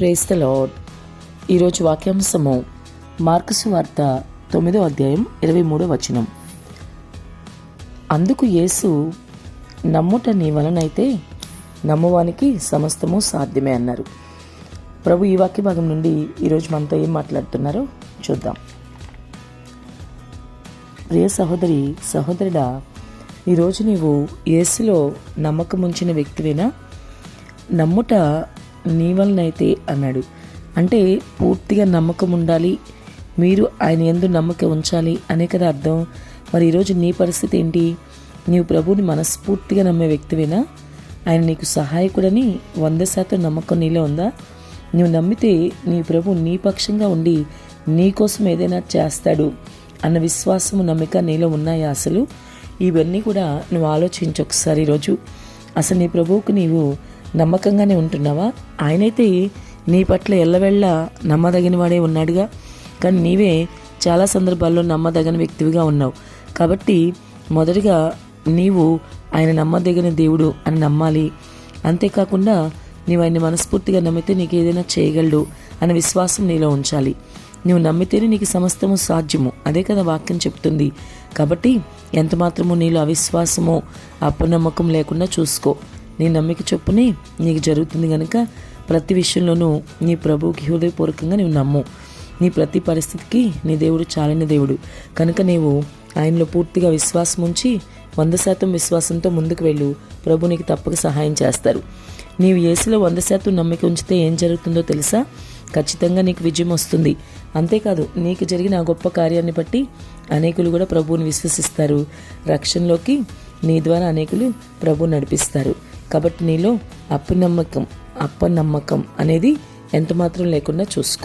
Praise the lord. ఈరోజు వాక్యాంశము mark సువార్త 9వ అధ్యాయం 23వ వచనం. అందుకు యేసు, నమ్ముట నీ వలనైతే నమ్మువానికి సమస్తము సాధ్యమే అన్నారు. ప్రభు ఈ వాక్య భాగం నుండి ఈరోజు మనతో ఏం మాట్లాడుతున్నారో చూద్దాం. ప్రియ సహోదరి, సహోదరుడా, ఈరోజు నీవు యేసులో నమ్మకం ఉంచిన వ్యక్తివేనా? నమ్ముట నీ వలనైతే అన్నాడు. అంటే పూర్తిగా నమ్మకం ఉండాలి, మీరు ఆయన యందు నమ్మకం ఉంచాలి అనే కదా అర్థం. మరి ఈరోజు నీ పరిస్థితి ఏంటి? నీవు ప్రభువుని మనస్ఫూర్తిగా నమ్మే వ్యక్తివేనా? ఆయన నీకు సహాయకుడని 100% నమ్మకం నీలో ఉందా? నువ్వు నమ్మితే నీ ప్రభు నీ పక్షంగా ఉండి నీ కోసం ఏదైనా చేస్తాడు అన్న విశ్వాసము, నమ్మిక నీలో ఉన్నాయా? అసలు ఇవన్నీ కూడా నువ్వు ఆలోచించు ఒకసారి. ఈరోజు అసలు నీ ప్రభువుకు నీవు నమ్మకంగానే ఉంటున్నావా? ఆయనైతే నీ పట్ల ఎల్లవెళ్ళ నమ్మదగిన వాడే ఉన్నాడుగా. కానీ నీవే చాలా సందర్భాల్లో నమ్మదగిన వ్యక్తివిగా ఉన్నావు. కాబట్టి మొదటిగా నీవు ఆయన నమ్మదగిన దేవుడు అని నమ్మాలి. అంతేకాకుండా నీవు ఆయన్ని మనస్ఫూర్తిగా నమ్మితే నీకు ఏదైనా చేయగలడు అనే విశ్వాసం నీలో ఉంచాలి. నువ్వు నమ్మితేనే నీకు సమస్తము సాధ్యము, అదే కదా వాక్యం చెప్తుంది. కాబట్టి ఎంత మాత్రము నీలో అవిశ్వాసమో అపనమ్మకం లేకుండా చూసుకో. నీ నమ్మిక చొప్పునే నీకు జరుగుతుంది కనుక ప్రతి విషయంలోనూ నీ ప్రభువుకి హృదయపూర్వకంగా నీవు నమ్ము. నీ ప్రతి పరిస్థితికి నీ దేవుడు చాలిన దేవుడు కనుక నీవు ఆయనలో పూర్తిగా విశ్వాసం ఉంచి 100% విశ్వాసంతో ముందుకు వెళ్ళు. ప్రభు నీకు తప్పక సహాయం చేస్తారు. నీవు యేసులో 100% నమ్మిక ఉంచితే ఏం జరుగుతుందో తెలుసా? ఖచ్చితంగా నీకు విజయం వస్తుంది. అంతేకాదు, నీకు జరిగిన ఆ గొప్ప కార్యాన్ని బట్టి అనేకులు కూడా ప్రభువుని విశ్వసిస్తారు. రక్షణలోకి నీ ద్వారా అనేకులు ప్రభువు నడిపిస్తారు. కాబట్టి నీలో అపనమ్మకం అనేది ఎంత మాత్రం లేకుండా చూసుకో.